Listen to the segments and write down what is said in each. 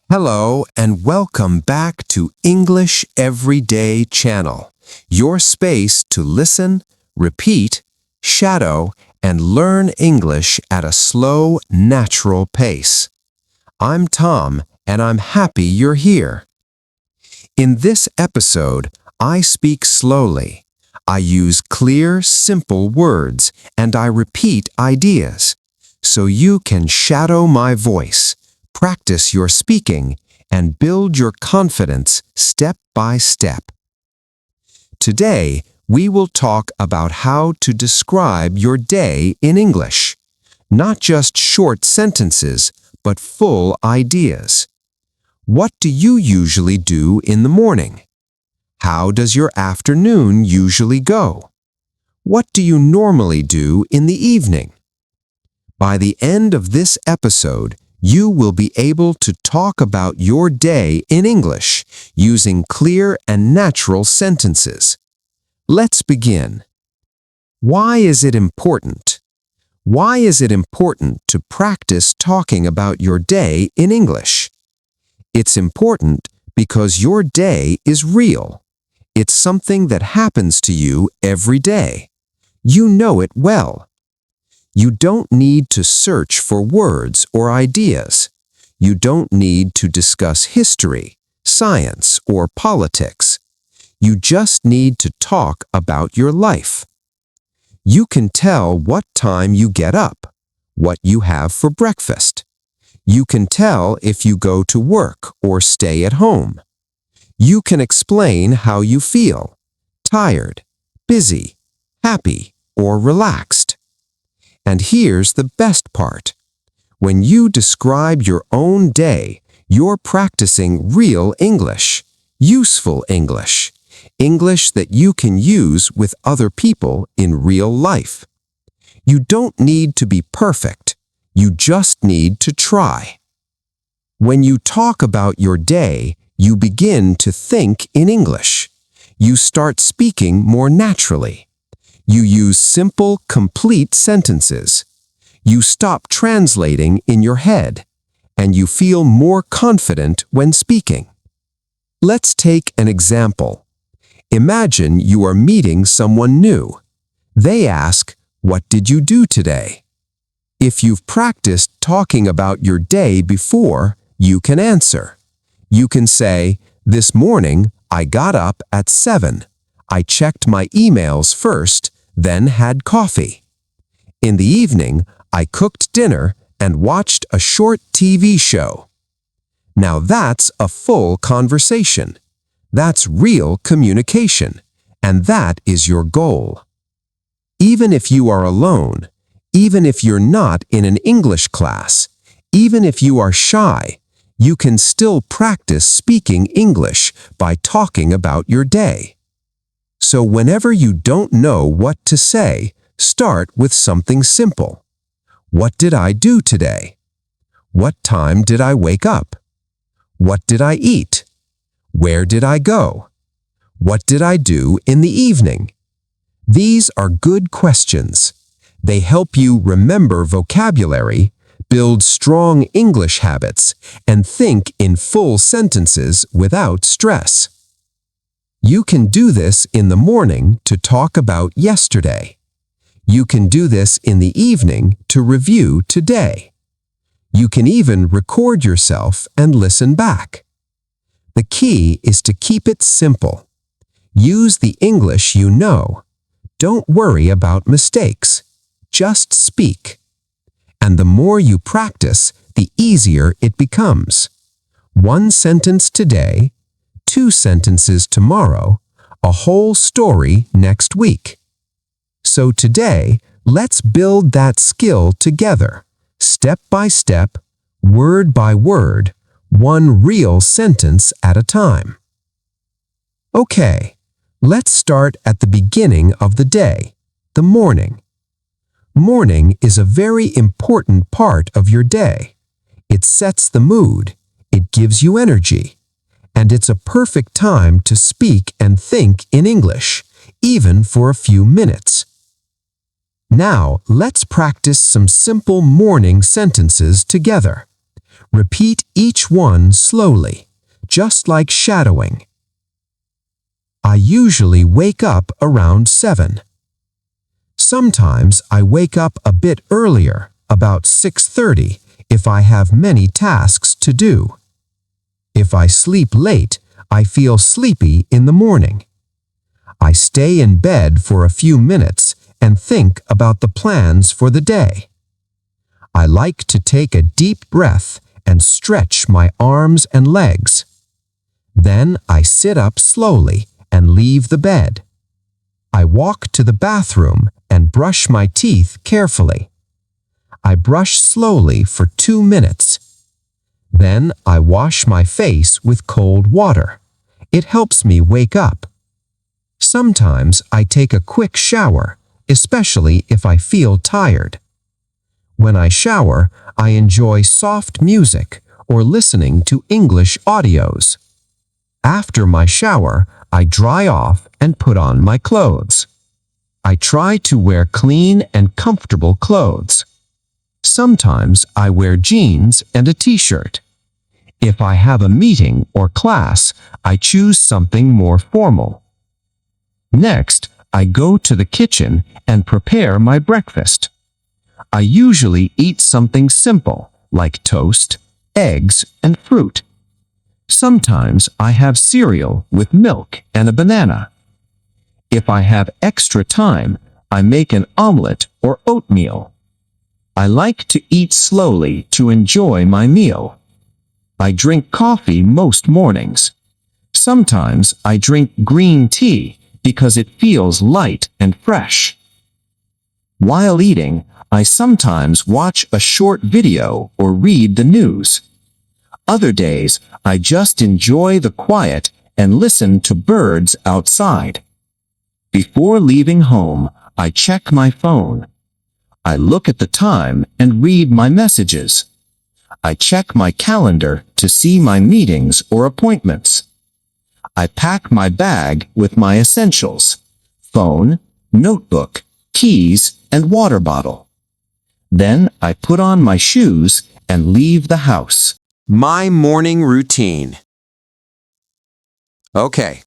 Hello and welcome back to English Everyday Channel, your space to listen, repeat, shadow, and learn English at a slow, natural pace. I'm Tom, and I'm happy you're here. In this episode, I speak slowly. I use clear, simple words, and I repeat ideas, so you can shadow my voice, practice your speaking, and build your confidence step by step. Today, we will talk about how to describe your day in English. Not just short sentences, but full ideas. What do you usually do in the morning? How does your afternoon usually go? What do you normally do in the evening? By the end of this episode, you will be able to talk about your day in English using clear and natural sentences. Let's begin. Why is it important? Why is it important to practice talking about your day in English? It's important because your day is real. It's something that happens to you every day. You know it well. You don't need to search for words or ideas. You don't need to discuss history, science, or politics. You just need to talk about your life. You can tell what time you get up, what you have for breakfast. You can tell if you go to work or stay at home. You can explain how you feel, tired, busy, happy, or relaxed. And here's the best part. When you describe your own day, you're practicing real English, useful English, English that you can use with other people in real life. You don't need to be perfect. You just need to try. When you talk about your day, you begin to think in English. You start speaking more naturally. You use simple, complete sentences. You stop translating in your head, and you feel more confident when speaking. Let's take an example. Imagine you are meeting someone new. They ask, "What did you do today?" If you've practiced talking about your day before, you can answer. You can say, "This morning, I got up at 7. I checked my emails first, then had coffee. In the evening, I cooked dinner and watched a short TV show." Now that's a full conversation. That's real communication, and that is your goal. Even if you are alone, even if you're not in an English class, even if you are shy, you can still practice speaking English by talking about your day. So whenever you don't know what to say, start with something simple. What did I do today? What time did I wake up? What did I eat? Where did I go? What did I do in the evening? These are good questions. They help you remember vocabulary, build strong English habits, and think in full sentences without stress. You can do this in the morning to talk about yesterday. You can do this in the evening to review today. You can even record yourself and listen back. The key is to keep it simple. Use the English you know. Don't worry about mistakes. Just speak. And the more you practice, the easier it becomes. One sentence today, 2 sentences tomorrow, a whole story next week. So today, let's build that skill together, step by step, word by word, one real sentence at a time. Okay, let's start at the beginning of the day, the morning. Morning is a very important part of your day. It sets the mood, it gives you energy, and it's a perfect time to speak and think in English, even for a few minutes. Now, let's practice some simple morning sentences together. Repeat each one slowly, just like shadowing. I usually wake up around 7. Sometimes I wake up a bit earlier, about 6:30, if I have many tasks to do. If I sleep late, I feel sleepy in the morning. I stay in bed for a few minutes and think about the plans for the day. I like to take a deep breath and stretch my arms and legs. Then I sit up slowly and leave the bed. I walk to the bathroom and brush my teeth carefully. I brush slowly for 2 minutes. Then I wash my face with cold water. It helps me wake up. Sometimes I take a quick shower, especially if I feel tired. When I shower, I enjoy soft music or listening to English audios. After my shower, I dry off and put on my clothes. I try to wear clean and comfortable clothes. Sometimes I wear jeans and a t-shirt. If I have a meeting or class, I choose something more formal. Next, I go to the kitchen and prepare my breakfast. I usually eat something simple, like toast, eggs, and fruit. Sometimes I have cereal with milk and a banana. If I have extra time, I make an omelet or oatmeal. I like to eat slowly to enjoy my meal. I drink coffee most mornings. Sometimes I drink green tea because it feels light and fresh. While eating, I sometimes watch a short video or read the news. Other days, I just enjoy the quiet and listen to birds outside. Before leaving home, I check my phone. I look at the time and read my messages. I check my calendar to see my meetings or appointments. I pack my bag with my essentials: phone, notebook, keys, and water bottle. Then I put on my shoes and leave the house. My morning routine. Okay,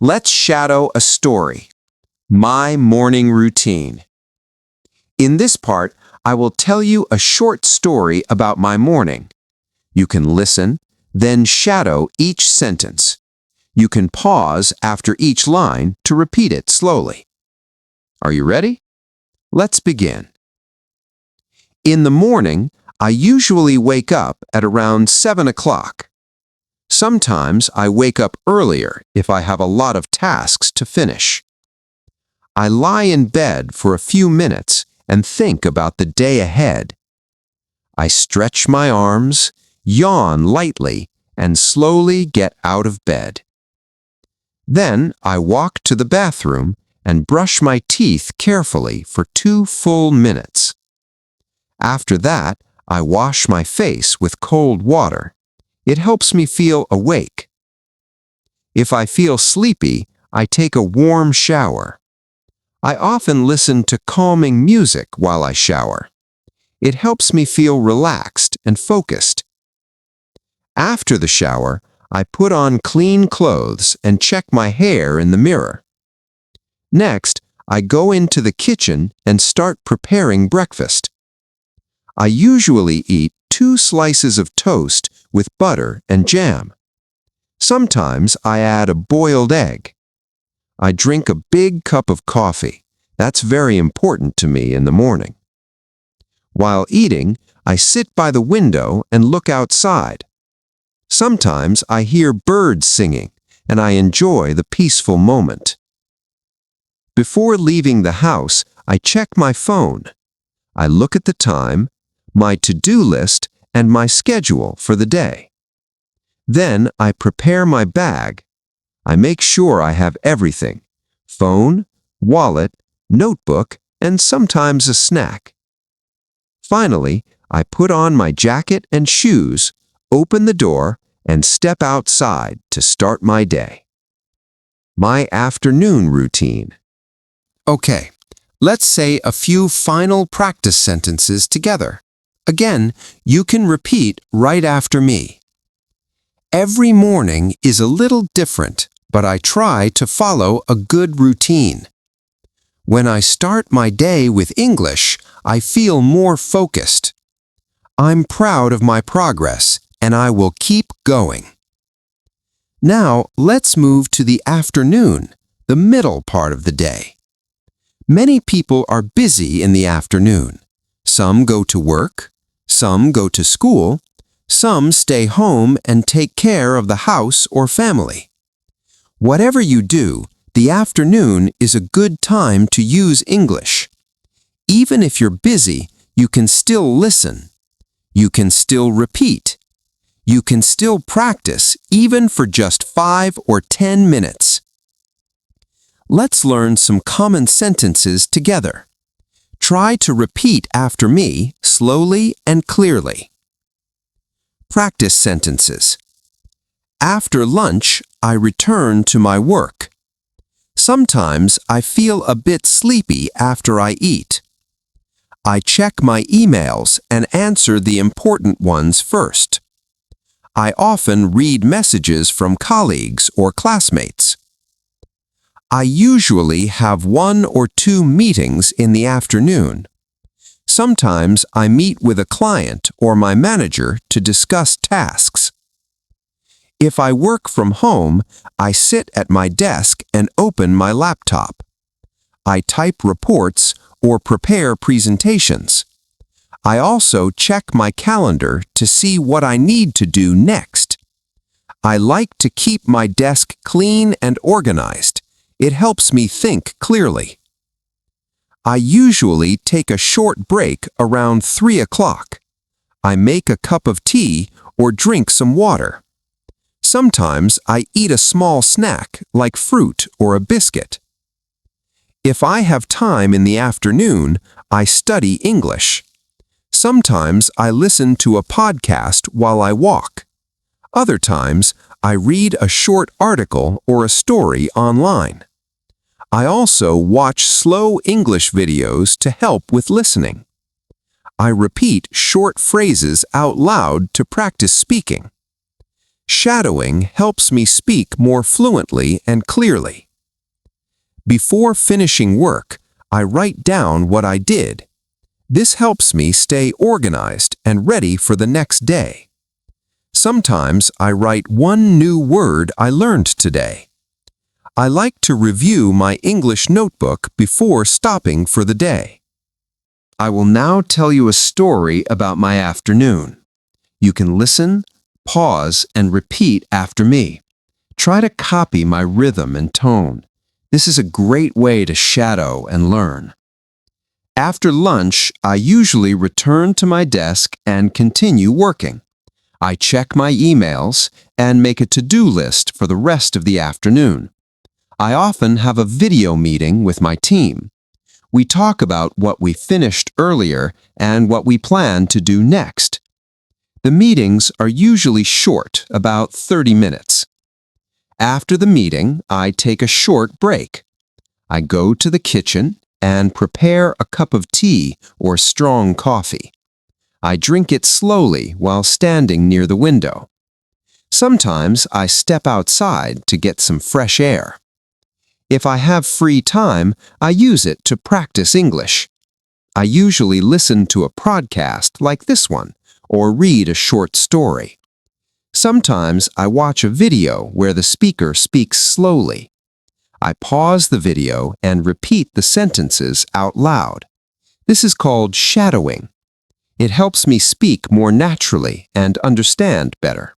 let's shadow a story. My morning routine. In this part, I will tell you a short story about my morning. You can listen, then shadow each sentence. You can pause after each line to repeat it slowly. Are you ready? Let's begin. In the morning, I usually wake up at around 7 o'clock. Sometimes I wake up earlier if I have a lot of tasks to finish. I lie in bed for a few minutes and think about the day ahead. I stretch my arms, yawn lightly, and slowly get out of bed. Then I walk to the bathroom and brush my teeth carefully for 2 full minutes. After that, I wash my face with cold water. It helps me feel awake. If I feel sleepy, I take a warm shower. I often listen to calming music while I shower. It helps me feel relaxed and focused. After the shower, I put on clean clothes and check my hair in the mirror. Next, I go into the kitchen and start preparing breakfast. I usually eat 2 slices of toast with butter and jam. Sometimes I add a boiled egg. I drink a big cup of coffee. That's very important to me in the morning. While eating, I sit by the window and look outside. Sometimes I hear birds singing, and I enjoy the peaceful moment. Before leaving the house, I check my phone. I look at the time, my to-do list, and my schedule for the day. Then I prepare my bag. I make sure I have everything: phone, wallet, notebook, and sometimes a snack. Finally, I put on my jacket and shoes, open the door, and step outside to start my day. My afternoon routine. Okay, let's say a few final practice sentences together. Again, you can repeat right after me. Every morning is a little different, but I try to follow a good routine. When I start my day with English, I feel more focused. I'm proud of my progress, and I will keep going. Now, let's move to the afternoon, the middle part of the day. Many people are busy in the afternoon. Some go to work, some go to school, some stay home and take care of the house or family. Whatever you do, the afternoon is a good time to use English. Even if you're busy, you can still listen. You can still repeat. You can still practice even for just 5 or 10 minutes. Let's learn some common sentences together. Try to repeat after me slowly and clearly. Practice sentences. After lunch, I return to my work. Sometimes I feel a bit sleepy after I eat. I check my emails and answer the important ones first. I often read messages from colleagues or classmates. I usually have 1 or 2 meetings in the afternoon. Sometimes I meet with a client or my manager to discuss tasks. If I work from home, I sit at my desk and open my laptop. I type reports or prepare presentations. I also check my calendar to see what I need to do next. I like to keep my desk clean and organized. It helps me think clearly. I usually take a short break around 3 o'clock. I make a cup of tea or drink some water. Sometimes I eat a small snack like fruit or a biscuit. If I have time in the afternoon, I study English. Sometimes I listen to a podcast while I walk. Other times, I read a short article or a story online. I also watch slow English videos to help with listening. I repeat short phrases out loud to practice speaking. Shadowing helps me speak more fluently and clearly. Before finishing work, I write down what I did. This helps me stay organized and ready for the next day. Sometimes I write one new word I learned today. I like to review my English notebook before stopping for the day. I will now tell you a story about my afternoon. You can listen, pause, and repeat after me. Try to copy my rhythm and tone. This is a great way to shadow and learn. After lunch, I usually return to my desk and continue working. I check my emails and make a to-do list for the rest of the afternoon. I often have a video meeting with my team. We talk about what we finished earlier and what we plan to do next. The meetings are usually short, about 30 minutes. After the meeting, I take a short break. I go to the kitchen and prepare a cup of tea or strong coffee. I drink it slowly while standing near the window. Sometimes I step outside to get some fresh air. If I have free time, I use it to practice English. I usually listen to a podcast like this one or read a short story. Sometimes I watch a video where the speaker speaks slowly. I pause the video and repeat the sentences out loud. This is called shadowing. It helps me speak more naturally and understand better.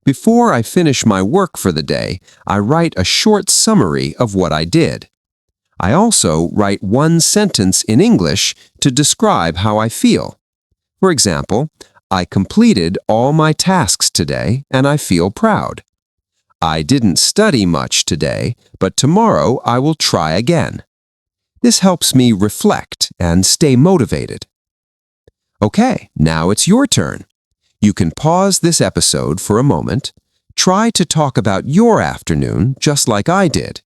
Before I finish my work for the day, I write a short summary of what I did. I also write one sentence in English to describe how I feel. For example, I completed all my tasks today and I feel proud. I didn't study much today, but tomorrow I will try again. This helps me reflect and stay motivated. Okay, now it's your turn. You can pause this episode for a moment. Try to talk about your afternoon just like I did.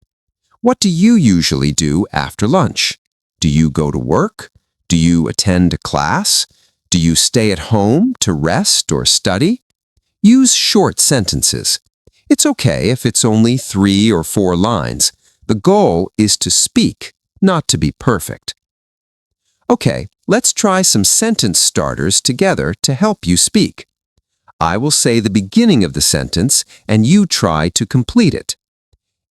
What do you usually do after lunch? Do you go to work? Do you attend a class? Do you stay at home to rest or study? Use short sentences. It's okay if it's only 3 or 4 lines. The goal is to speak, not to be perfect. Okay, let's try some sentence starters together to help you speak. I will say the beginning of the sentence and you try to complete it.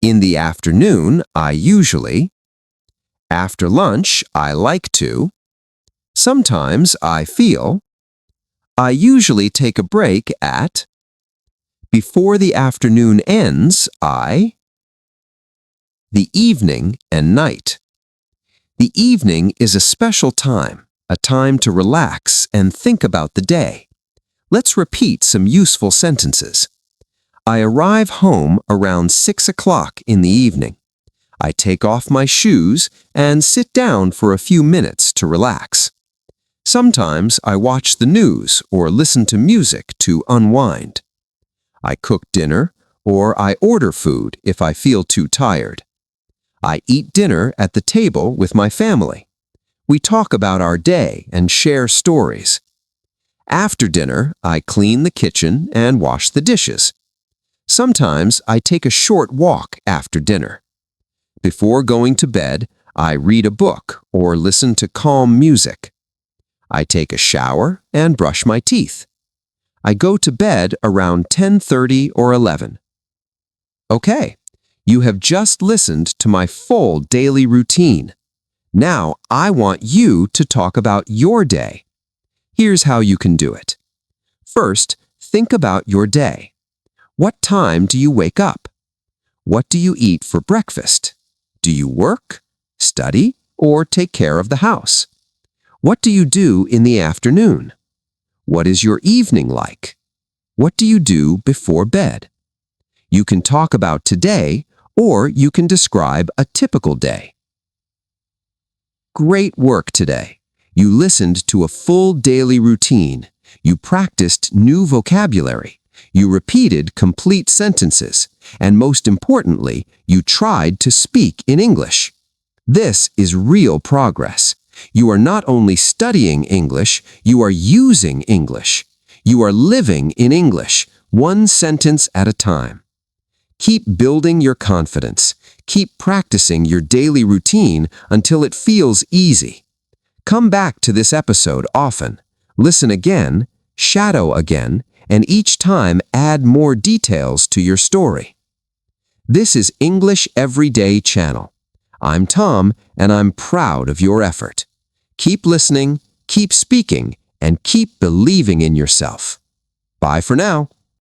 In the afternoon, I usually. After lunch, I like to. Sometimes I feel. I usually take a break at. Before the afternoon ends, I. The evening and night. The evening is a special time, a time to relax and think about the day. Let's repeat some useful sentences. I arrive home around 6 o'clock in the evening. I take off my shoes and sit down for a few minutes to relax. Sometimes I watch the news or listen to music to unwind. I cook dinner or I order food if I feel too tired. I eat dinner at the table with my family. We talk about our day and share stories. After dinner, I clean the kitchen and wash the dishes. Sometimes I take a short walk after dinner. Before going to bed, I read a book or listen to calm music. I take a shower and brush my teeth. I go to bed around 10:30 or 11. Okay, you have just listened to my full daily routine. Now I want you to talk about your day. Here's how you can do it. First, think about your day. What time do you wake up? What do you eat for breakfast? Do you work, study, or take care of the house? What do you do in the afternoon? What is your evening like? What do you do before bed? You can talk about today, or you can describe a typical day. Great work today. You listened to a full daily routine. You practiced new vocabulary. You repeated complete sentences. And most importantly, you tried to speak in English. This is real progress. You are not only studying English, you are using English. You are living in English, one sentence at a time. Keep building your confidence. Keep practicing your daily routine until it feels easy. Come back to this episode often. Listen again, shadow again, and each time add more details to your story. This is English Everyday Channel. I'm Tom, and I'm proud of your effort. Keep listening, keep speaking, and keep believing in yourself. Bye for now.